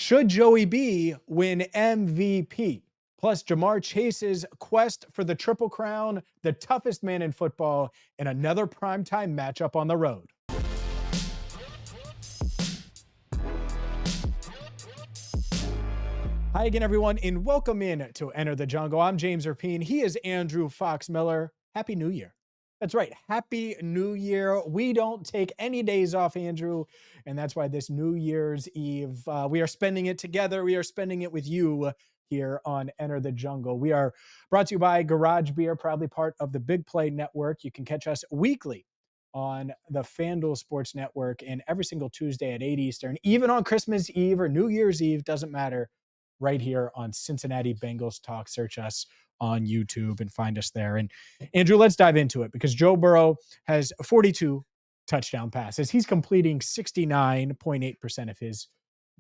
Should Joey B win MVP? Plus, Jamar Chase's quest for the Triple Crown, the toughest man in football, and another primetime matchup on the road. Hi again, everyone, and welcome in to Enter the Jungle. I'm James Rapien. He is Andrew Fox Miller. Happy New Year. That's right. Happy New Year. We don't take any days off, Andrew. And that's why this New Year's Eve, we are spending it together. We are spending it with you here on Enter the Jungle. We are brought to you by Garage Beer, proudly part of the Big Play Network. You can catch us weekly on the FanDuel Sports Network and every single Tuesday at 8 Eastern, even on Christmas Eve or New Year's Eve, doesn't matter, right here on Cincinnati Bengals Talk. Search us on YouTube and find us there. And Andrew, let's dive into it because Joe Burrow has 42 touchdown passes. He's completing 69.8% of his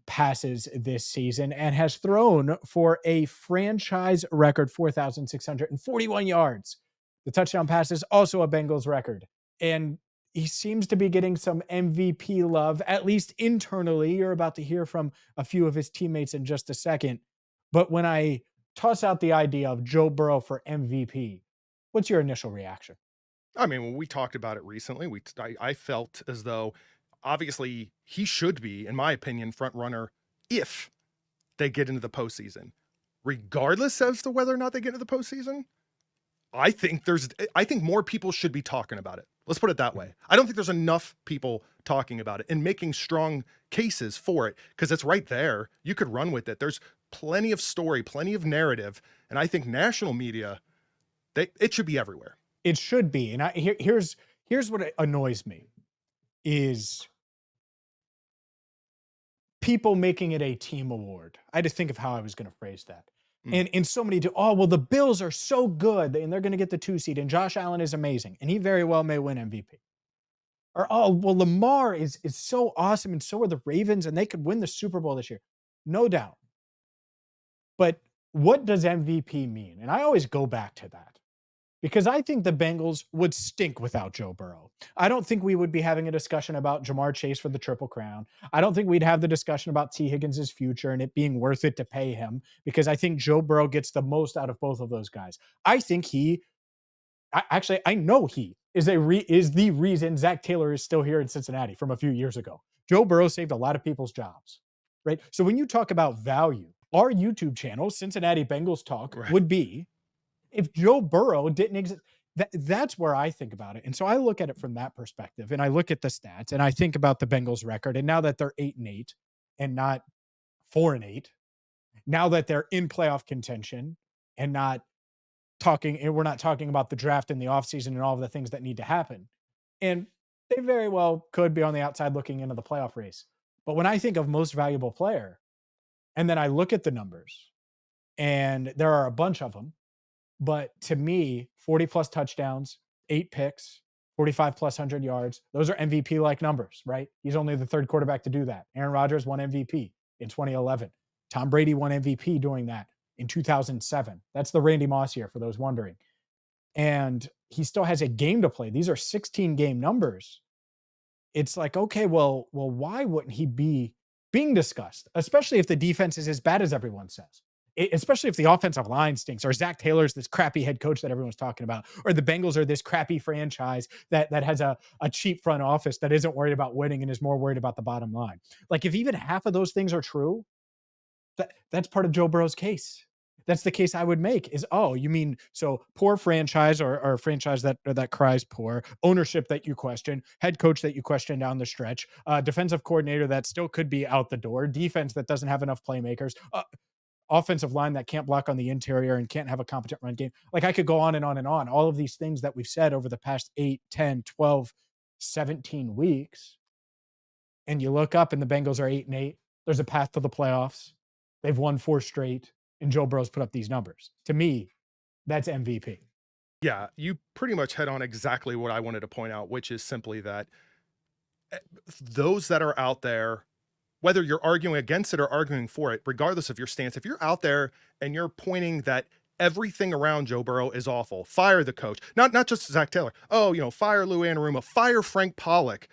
passes this season and has thrown for a franchise record 4,641 yards. The touchdown pass is also a Bengals record. And he seems to be getting some MVP love, at least internally. You're about to hear from a few of his teammates in just a second. But when I toss out the idea of Joe Burrow for MVP, what's your initial reaction? I mean, when we talked about it recently, I felt as though obviously he should be, in my opinion, front runner if they get into the postseason. Regardless as to whether or not they get into the postseason, I think more people should be talking about it. Let's put it that way. I don't think there's enough people talking about it and making strong cases for it because it's right there. You could run with it. There's plenty of story, plenty of narrative, and I think national media, it should be everywhere. It should be. And here's what annoys me is people making it a team award. I had to think of how I was going to phrase that. And so many do, well, the Bills are so good and they're going to get the 2 seed and Josh Allen is amazing and he very well may win MVP. Or, well, Lamar is so awesome and so are the Ravens and they could win the Super Bowl this year. No doubt. But what does MVP mean? And I always go back to that because I think the Bengals would stink without Joe Burrow. I don't think we would be having a discussion about Jamar Chase for the Triple Crown. I don't think we'd have the discussion about T. Higgins' future and it being worth it to pay him because I think Joe Burrow gets the most out of both of those guys. I think I know he is the reason Zach Taylor is still here in Cincinnati from a few years ago. Joe Burrow saved a lot of people's jobs, right? So when you talk about value, our YouTube channel, Cincinnati Bengals Talk, Right, would be if Joe Burrow didn't exist. That's where I think about it. And so I look at it from that perspective and I look at the stats and I think about the Bengals record. And now that they're 8-8 and not 4-8, now that they're in playoff contention and we're not talking about the draft in the offseason and all of the things that need to happen. And they very well could be on the outside looking into the playoff race. But when I think of most valuable player, and then I look at the numbers, and there are a bunch of them, but to me, 40 plus touchdowns, 8 picks, 45 plus 100 yards, those are MVP like numbers, right? He's only the third quarterback to do that. Aaron Rodgers won MVP in 2011. Tom Brady won MVP doing that in 2007. That's the Randy Moss year for those wondering. And he still has a game to play. These are 16 game numbers. It's like, okay, well, why wouldn't he be being discussed, especially if the defense is as bad as everyone says? Especially if the offensive line stinks, or Zach Taylor's this crappy head coach that everyone's talking about, or the Bengals are this crappy franchise that has a cheap front office that isn't worried about winning and is more worried about the bottom line. Like if even half of those things are true, that's part of Joe Burrow's case. That's the case I would make is, you mean, so poor franchise or a franchise that cries poor, ownership that you question, head coach that you question down the stretch, defensive coordinator that still could be out the door, defense that doesn't have enough playmakers, offensive line that can't block on the interior and can't have a competent run game. Like I could go on and on and on. All of these things that we've said over the past 8, 10, 12, 17 weeks. And you look up and the Bengals are 8-8. There's a path to the playoffs. They've won 4 straight and Joe Burrow's put up these numbers. To me, that's MVP. Yeah, you pretty much hit on exactly what I wanted to point out, which is simply that those that are out there, whether you're arguing against it or arguing for it, regardless of your stance, if you're out there and you're pointing that everything around Joe Burrow is awful, fire the coach, not just Zach Taylor. Fire Lou Anarumo, fire Frank Pollock,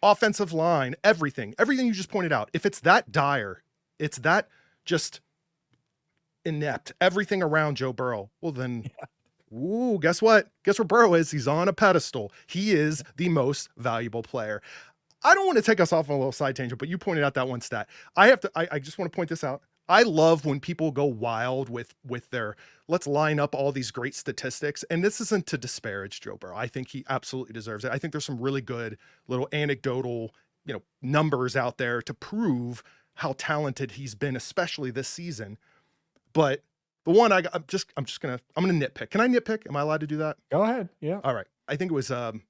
offensive line, everything you just pointed out. If it's that dire, It's that just inept. Everything around Joe Burrow. Well, then, ooh, guess what? Guess where Burrow is? He's on a pedestal. He is the most valuable player. I don't want to take us off on a little side tangent, but you pointed out that one stat. I just want to point this out. I love when people go wild with their let's line up all these great statistics. And this isn't to disparage Joe Burrow. I think he absolutely deserves it. I think there's some really good little anecdotal, numbers out there to prove how talented he's been, especially this season. But the one I'm gonna nitpick. Can I nitpick? Am I allowed to do that? Go ahead. Yeah. All right. I think it was NFL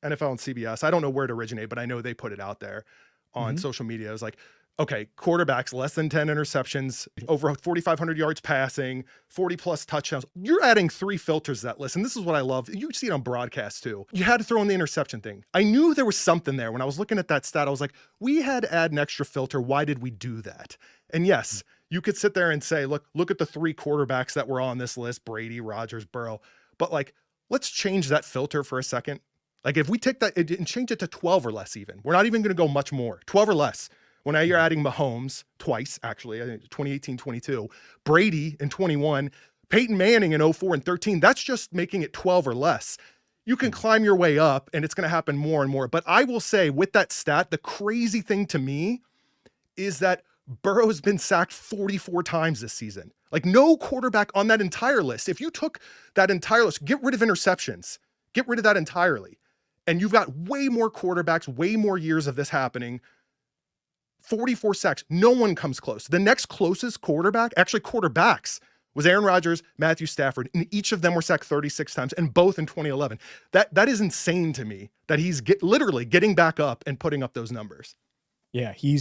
and CBS. I don't know where it originated, but I know they put it out there on social media. It was like, okay, quarterbacks, less than 10 interceptions, over 4,500 yards passing, 40 plus touchdowns. You're adding 3 filters to that list. And this is what I love. You see it on broadcast too. You had to throw in the interception thing. I knew there was something there. When I was looking at that stat, I was like, we had to add an extra filter. Why did we do that? And yes, you could sit there and say, look at the 3 quarterbacks that were on this list, Brady, Rodgers, Burrow. But like, let's change that filter for a second. Like if we take that and change it to 12 or less even, we're not even going to go much more, 12 or less. Well, now you're adding Mahomes twice, actually, I think 2018, 22, Brady in 21, Peyton Manning in 04 and 13. That's just making it 12 or less. You can climb your way up and it's going to happen more and more. But I will say with that stat, the crazy thing to me is that Burrow's been sacked 44 times this season. Like no quarterback on that entire list. If you took that entire list, get rid of interceptions, get rid of that entirely. And you've got way more quarterbacks, way more years of this happening. 44 sacks. No one comes close. The next closest quarterback, actually quarterbacks, was Aaron Rodgers, Matthew Stafford, and each of them were sacked 36 times, and both in 2011. That is insane to me that he's literally getting back up and putting up those numbers. Yeah, he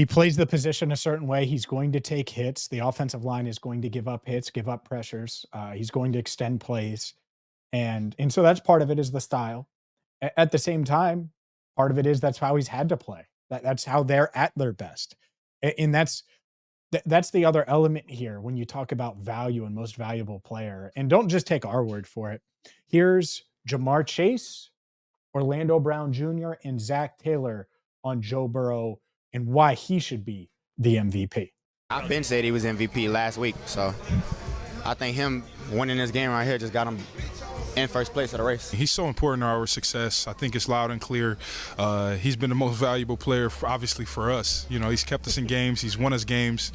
plays the position a certain way. He's going to take hits. The offensive line is going to give up hits, give up pressures. He's going to extend plays. And so that's part of it is the style. At the same time, part of it is that's how he's had to play. That's how they're at their best. And that's the other element here when you talk about value and most valuable player. And don't just take our word for it. Here's Jamar Chase, Orlando Brown Jr., and Zach Taylor on Joe Burrow and why he should be the MVP. I've been said he was MVP last week, so I think him winning this game right here just got him in first place of the race. He's so important to our success. I think it's loud and clear. He's been the most valuable player, obviously, for us. He's kept us in games. He's won us games.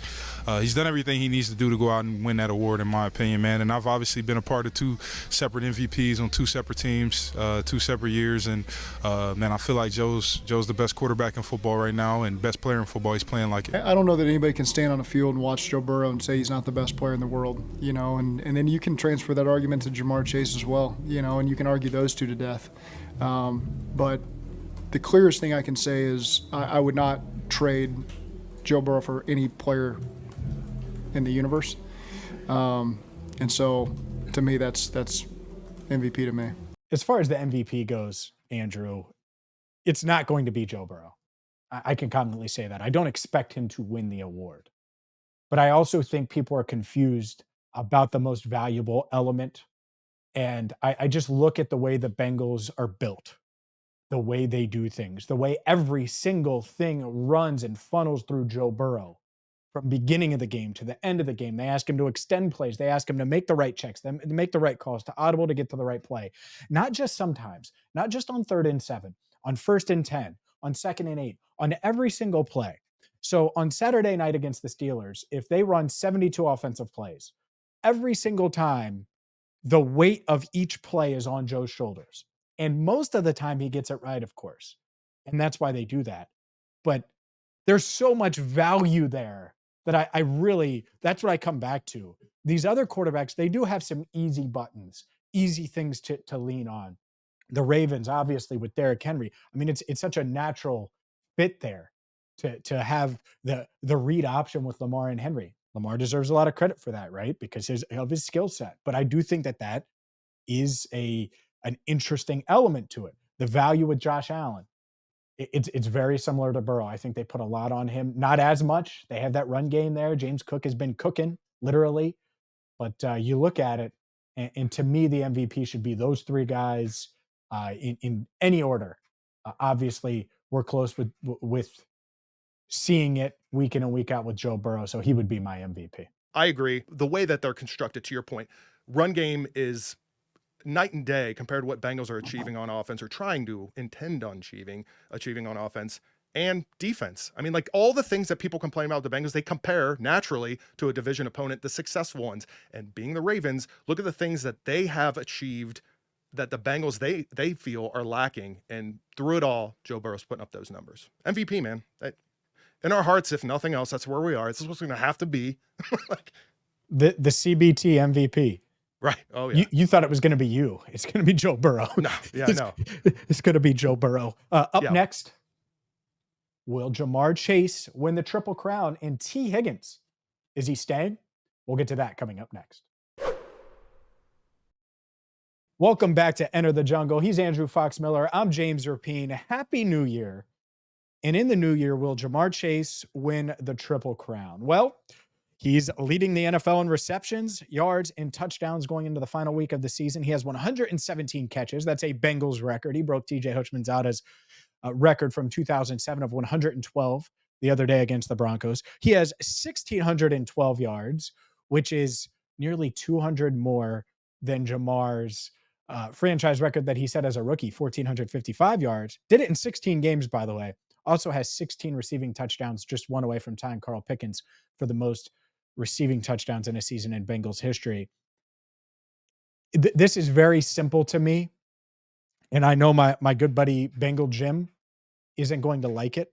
He's done everything he needs to do to go out and win that award, in my opinion, man. And I've obviously been a part of 2 separate MVPs on 2 separate teams, 2 separate years. And, man, I feel like Joe's the best quarterback in football right now and best player in football. He's playing like it. I don't know that anybody can stand on a field and watch Joe Burrow and say he's not the best player in the world, and then you can transfer that argument to Jamar Chase as well. And you can argue those 2 to death. But the clearest thing I can say is I would not trade Joe Burrow for any player in the universe. And so, to me, that's MVP to me. As far as the MVP goes, Andrew, it's not going to be Joe Burrow. I can confidently say that. I don't expect him to win the award. But I also think people are confused about the most valuable element. And I just look at the way the Bengals are built, the way they do things, the way every single thing runs and funnels through Joe Burrow from beginning of the game to the end of the game. They ask him to extend plays. They ask him to make the right checks, to make the right calls, to audible to get to the right play. Not just sometimes, not just on 3rd and 7, on 1st and 10, on 2nd and 8, on every single play. So on Saturday night against the Steelers, if they run 72 offensive plays, every single time, the weight of each play is on Joe's shoulders. And most of the time he gets it right, of course. And that's why they do that. But there's so much value there that I really, that's what I come back to. These other quarterbacks, they do have some easy buttons, easy things to lean on. The Ravens, obviously, with Derrick Henry. I mean, it's such a natural fit there to have the read option with Lamar and Henry. Lamar deserves a lot of credit for that, right? Because of his skill set. But I do think that is an interesting element to it. The value with Josh Allen. It's very similar to Burrow. I think they put a lot on him. Not as much. They have that run game there. James Cook has been cooking, literally. But you look at it, and to me, the MVP should be those 3 guys in any order. Obviously, we're close with seeing it week in and week out with Joe Burrow. So he would be my MVP. I agree. The way that they're constructed, to your point, run game is night and day compared to what Bengals are achieving on offense or trying to intend on achieving on offense and defense. I mean, like all the things that people complain about the Bengals, they compare naturally to a division opponent, the successful ones. And being the Ravens, look at the things that they have achieved that the Bengals, they feel are lacking. And through it all, Joe Burrow's putting up those numbers. MVP, man. In our hearts, if nothing else, that's where we are. This is what's going to have to be. Like, the CBT MVP. Right. Oh, yeah. You thought it was going to be you. It's going to be Joe Burrow. No. Yeah, no. It's going to be Joe Burrow. Up next, will Jamar Chase win the Triple Crown? And T. Higgins, is he staying? We'll get to that coming up next. Welcome back to Enter the Jungle. He's Andrew Fox Miller. I'm James Rapien. Happy New Year. And in the new year, will Jamar Chase win the Triple Crown? Well, he's leading the NFL in receptions, yards, and touchdowns going into the final week of the season. He has 117 catches. That's a Bengals record. He broke TJ Hutchinson-Zada's record from 2007 of 112 the other day against the Broncos. He has 1,612 yards, which is nearly 200 more than Jamar's franchise record that he set as a rookie, 1,455 yards. Did it in 16 games, by the way. Also has 16 receiving touchdowns, just one away from tying Carl Pickens for the most receiving touchdowns in a season in Bengals history. This is very simple to me. And I know my good buddy Bengal Jim isn't going to like it.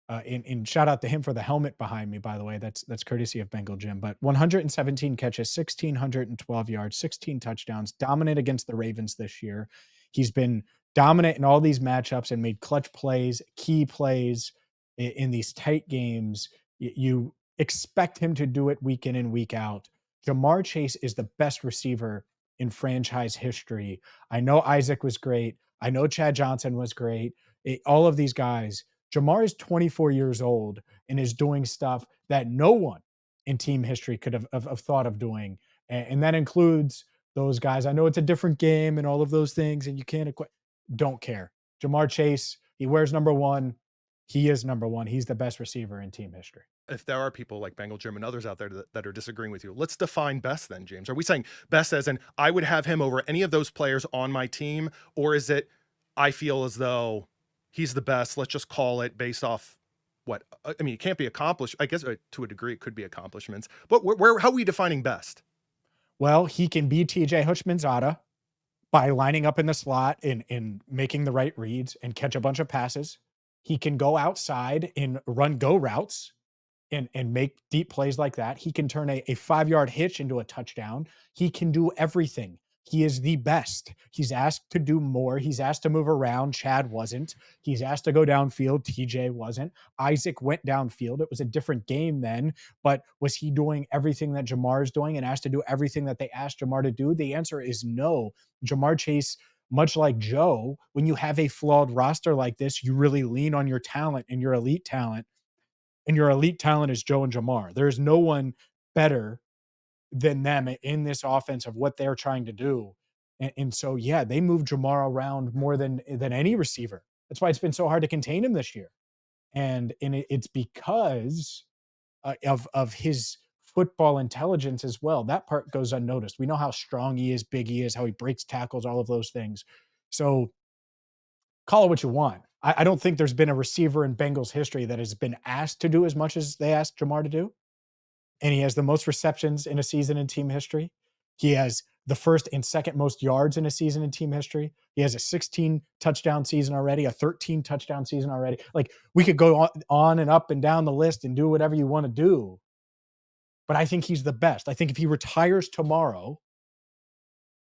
And shout out to him for the helmet behind me, by the way. That's courtesy of Bengal Jim. But 117 catches, 1,612 yards, 16 touchdowns, dominant against the Ravens this year. He's been dominant in all these matchups and made clutch plays, key plays in these tight games. You expect him to do it week in and week out. Jamar Chase is the best receiver in franchise history. I know Isaac was great. I know Chad Johnson was great. All of these guys. Jamar is 24 years old and is doing stuff that no one in team history could have thought of doing. And that includes those guys. I know it's a different game and all of those things, and you can't don't care. Jamar Chase, he wears number one. He is number one. He's the best receiver in team history. If there are people like Bengal Jim and others out there that are disagreeing with you, let's define best then, James. Are we saying best as in I would have him over any of those players on my team? Or is it I feel as though he's the best, let's just call it based off what? I mean, it can't be accomplished. I guess to a degree it could be accomplishments. But how are we defining best? Well, he can be TJ Hutchinson-Zada by lining up in the slot and making the right reads and catch a bunch of passes. He can go outside and run go routes and make deep plays like that. He can turn a 5-yard hitch into a touchdown. He can do everything. He is the best. He's asked to do more. He's asked to move around. Chad wasn't. He's asked to go downfield. TJ wasn't. Isaac went downfield. It was a different game then, but was he doing everything that Jamar is doing and asked to do everything that they asked Jamar to do? The answer is no. Jamar Chase, much like Joe, when you have a flawed roster like this, you really lean on your talent and your elite talent. And your elite talent is Joe and Jamar. There's no one better than them in this offense of what they're trying to do. And so, yeah, they move Jamar around more than any receiver. That's why it's been so hard to contain him this year. And it's because of his football intelligence as well. That part goes unnoticed. We know how strong he is, big he is, how he breaks tackles, all of those things. So call it what you want. I don't think there's been a receiver in Bengals history that has been asked to do as much as they asked Jamar to do. And he has the most receptions in a season in team history. He has the first and second most yards in a season in team history. He has a 16 touchdown season already, a 13 touchdown season already. Like, we could go on and up and down the list and do whatever you want to do. But I think he's the best. I think if he retires tomorrow,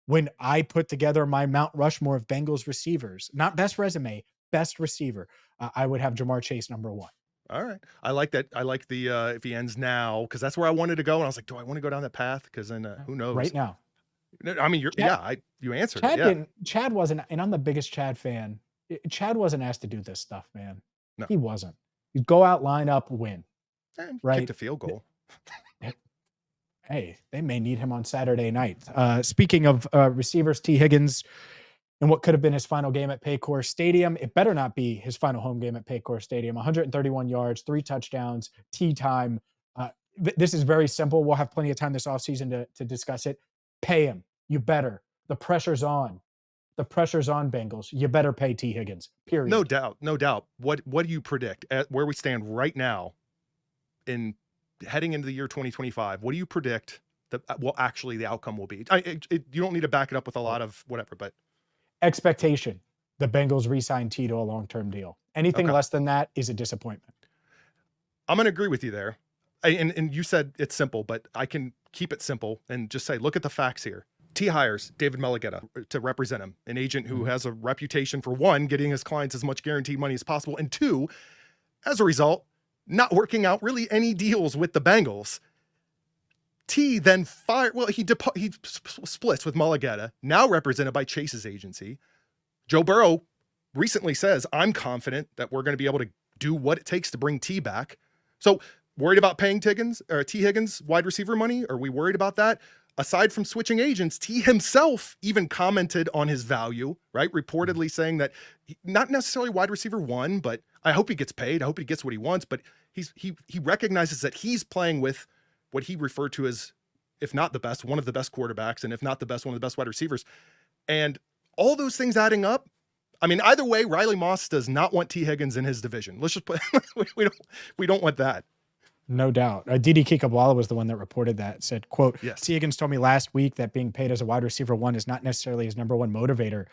when I put together my Mount Rushmore of Bengals receivers, not best resume, best receiver, I would have Jamar Chase number one. All right. I like that. I like the if he ends now, because that's where I wanted to go. And I was like, do I want to go down that path? Because then who knows? Right now. I mean, you answered Chad it. Yeah. Chad wasn't, and I'm the biggest Chad fan. Chad wasn't asked to do this stuff, man. No. He wasn't. You go out, line up, win. Right? Kicked a field goal. Hey, they may need him on Saturday night. Speaking of receivers, T. Higgins in what could have been his final game at Paycor Stadium. It better not be his final home game at Paycor Stadium. 131 yards, 3 touchdowns, tee time. This is very simple. We'll have plenty of time this offseason to discuss it. Pay him. You better. The pressure's on. The pressure's on, Bengals. You better pay T. Higgins, period. No doubt. No doubt. What do you predict at where we stand right now in heading into the year 2025? What do you predict that actually the outcome will be? You don't need to back it up with a lot of whatever, but expectation. The Bengals re-sign T to a long-term deal. Anything less than that is a disappointment. I'm going to agree with you there. And you said it's simple, but I can keep it simple and just say, look at the facts here. T hires David Mulligetta to represent him, an agent who has a reputation for, one, getting his clients as much guaranteed money as possible, and two, as a result, not working out really any deals with the Bengals. T then he splits with Mulligetta, now represented by Chase's agency. Joe Burrow recently says, I'm confident that we're going to be able to do what it takes to bring T back. So worried about paying T. Higgins wide receiver money? Are we worried about that? Aside from switching agents, T himself even commented on his value, right? Reportedly saying that not necessarily wide receiver 1, but I hope he gets paid. I hope he gets what he wants. But he recognizes that he's playing with what he referred to as, if not the best, one of the best quarterbacks, and if not the best, one of the best wide receivers. And all those things adding up, I mean, either way, Riley Moss does not want T. Higgins in his division. Let's just put we don't want that. No doubt. Didi Kikabwala was the one that reported that, said, quote, yes. T. Higgins told me last week that being paid as a wide receiver 1 is not necessarily his number 1 motivator.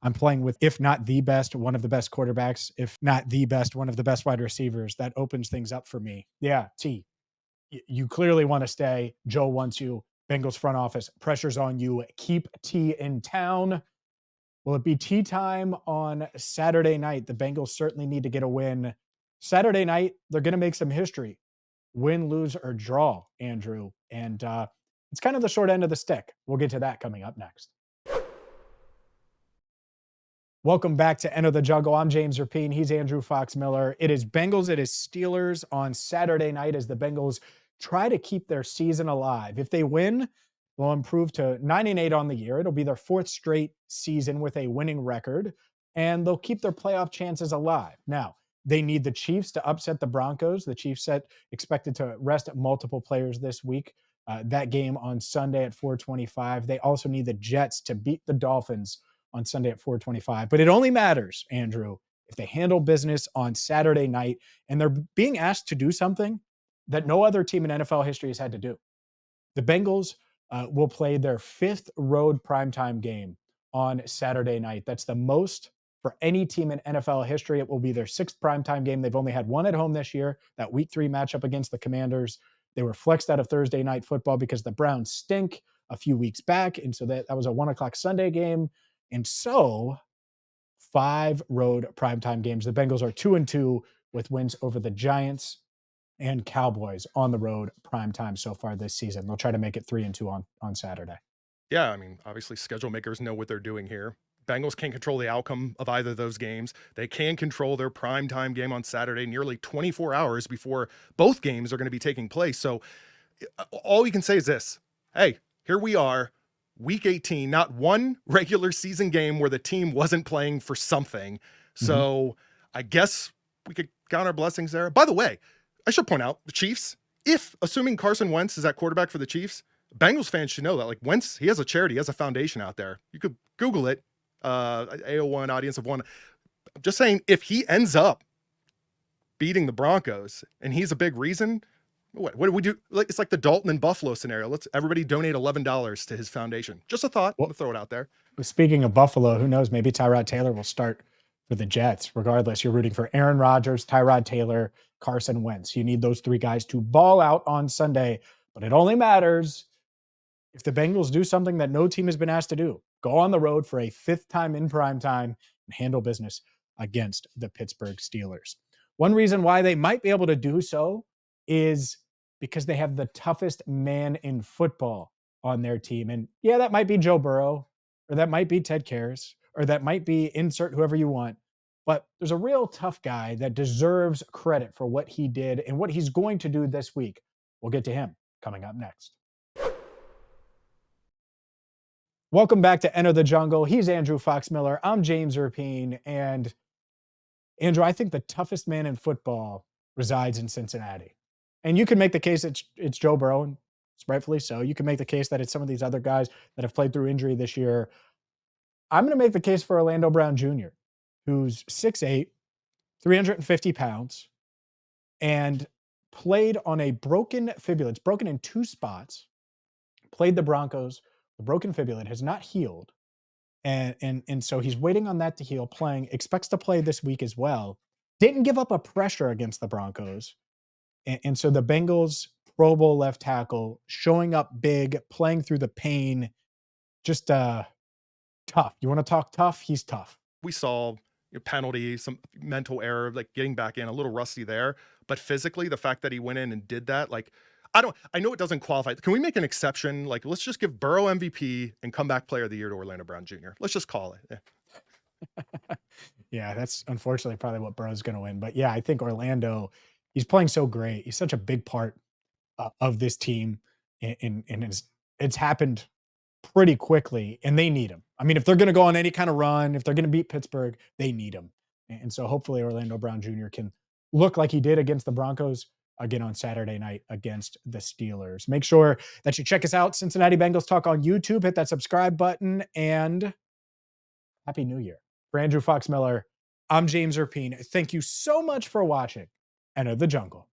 I'm playing with, if not the best, one of the best quarterbacks, if not the best, one of the best wide receivers. That opens things up for me. Yeah, T, you clearly want to stay. Joe wants you. Bengals front office, pressure's on you. Keep T in town. Will it be tea time on Saturday night? The Bengals certainly need to get a win. Saturday night, they're going to make some history. Win, lose, or draw, Andrew. And it's kind of the short end of the stick. We'll get to that coming up next. Welcome back to Enter the Jungle. I'm James Rapien. He's Andrew Fox Miller. It is Bengals. It is Steelers on Saturday night as the Bengals try to keep their season alive. If they win, they'll improve to 9-8 on the year. It'll be their 4th straight season with a winning record, and they'll keep their playoff chances alive. Now, they need the Chiefs to upset the Broncos. The Chiefs expected to rest multiple players this week. That game on Sunday at 4:25. They also need the Jets to beat the Dolphins on Sunday at 4:25. But it only matters, Andrew, if they handle business on Saturday night, and they're being asked to do something that no other team in NFL history has had to do. The Bengals will play their 5th road primetime game on Saturday night. That's the most for any team in NFL history. It will be their 6th primetime game. They've only had one at home this year, that week 3 matchup against the Commanders. They were flexed out of Thursday night football because the Browns stink a few weeks back. And so that was a 1:00 Sunday game. And so 5 road primetime games. The Bengals are 2-2 with wins over the Giants and Cowboys on the road primetime so far this season. They'll try to make it 3-2 on Saturday. Yeah, I mean, obviously schedule makers know what they're doing here. Bengals can't control the outcome of either of those games. They can control their primetime game on Saturday nearly 24 hours before both games are going to be taking place. So all you can say is this. Hey, here we are, week 18, not one regular season game where the team wasn't playing for something. So I guess we could count our blessings there. By the way, I should point out the Chiefs, assuming Carson Wentz is at quarterback for the Chiefs, Bengals fans should know that, like, Wentz, he has a charity, he has a foundation out there. You could Google it. AO1 audience of 1. I'm just saying, if he ends up beating the Broncos and he's a big reason, what do we do? Like, it's like the Dalton and Buffalo scenario. Let's everybody donate $11 to his foundation. Just a thought. We'll throw it out there. Speaking of Buffalo, who knows? Maybe Tyrod Taylor will start for the Jets. Regardless, you're rooting for Aaron Rodgers, Tyrod Taylor, Carson Wentz. You need those 3 guys to ball out on Sunday, but it only matters if the Bengals do something that no team has been asked to do. Go on the road for a 5th time in prime time and handle business against the Pittsburgh Steelers. One reason why they might be able to do so is because they have the toughest man in football on their team. And yeah, that might be Joe Burrow, or that might be Ted Karras, or that might be insert whoever you want. But there's a real tough guy that deserves credit for what he did and what he's going to do this week. We'll get to him coming up next. Welcome back to Enter the Jungle. He's Andrew Fox-Miller. I'm James Rapien. And Andrew, I think the toughest man in football resides in Cincinnati. And you can make the case it's Joe Burrow, and rightfully so. You can make the case that it's some of these other guys that have played through injury this year. I'm going to make the case for Orlando Brown Jr., who's 6'8", 350 pounds, and played on a broken fibula. It's broken in 2 spots. Played the Broncos. The broken fibula has not healed. And so he's waiting on that to heal, playing, expects to play this week as well. Didn't give up a pressure against the Broncos. And so the Bengals Pro Bowl left tackle showing up big, playing through the pain, just tough. You want to talk tough? He's tough. We saw a penalty, some mental error, like getting back in, a little rusty there. But physically, the fact that he went in and did that, like, I know it doesn't qualify. Can we make an exception? Like, let's just give Burrow MVP and comeback player of the year to Orlando Brown Jr. Let's just call it. Yeah. Yeah, that's unfortunately probably what Burrow's going to win. But yeah, I think Orlando, he's playing so great. He's such a big part of this team. And it's happened pretty quickly, and they need him. I mean, if they're going to go on any kind of run, if they're going to beat Pittsburgh, they need him. And so hopefully Orlando Brown Jr. can look like he did against the Broncos again on Saturday night against the Steelers. Make sure that you check us out, Cincinnati Bengals Talk on YouTube. Hit that subscribe button, and Happy New Year. For Andrew Fox-Miller, I'm James Rapien. Thank you so much for watching Enter the Jungle.